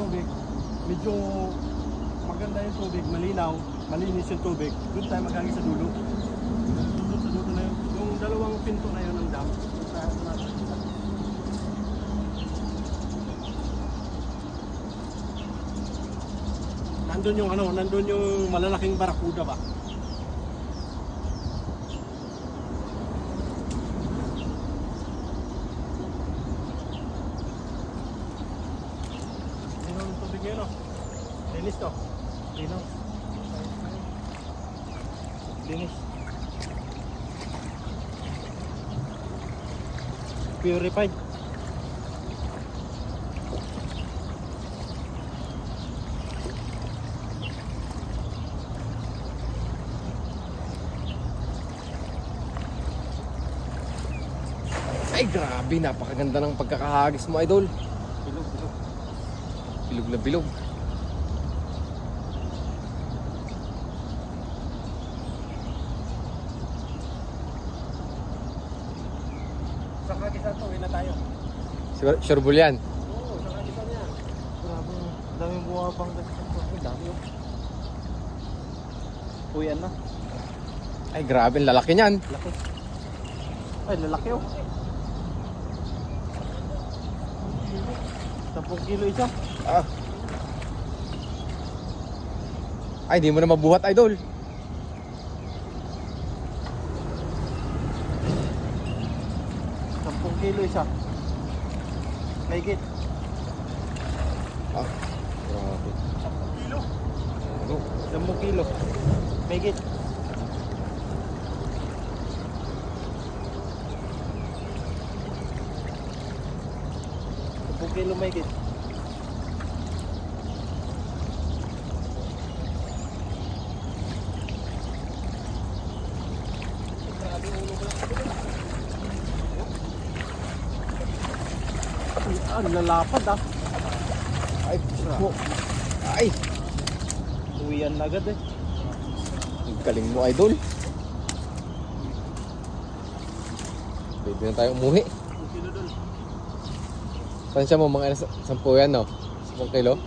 tubig, medyo maganda yung tubig, malinaw, malinis yung tubig, doon tayo maghangin sa dulo. Doon sa dulo na yun. Yung dalawang pinto na yun ng dam, doon tayo nakakita. Nandun yung ano, nandun yung malalaking barakuda ba? Sino yung tubig yun, no? Linis to. Sino? Linis. Purified. Ay grabe, napakaganda ng pagkakahagis mo, idol. Bilog, bilog. Bilog na bilog. Sa kagisan to, uwi na tayo. Sure bull yan. Oo, sa kagisan niya. Grabe, daming buha pang kagisan to. Ang dami yun. Uwian na. Ay grabe, ang lalaki niyan. Laki. Ay, lalaki oh. 10 kilo isa. Ah. Ay, di mo na mabuhat, idol. 10 kilo isa. Mahigit. Ah, grabe. 10 kilo. Ano? 10 kilo. Mahigit. Kilo mahigit. Grabe ulo ko lang. Ay, lalapad ah. Ay, po. Ay, Uwian na agad eh. ang galing mo, idol. Pwede na tayo umuwi. 10 kilo doon. Tansya mo, mga 10 yan, no? 10 kilo.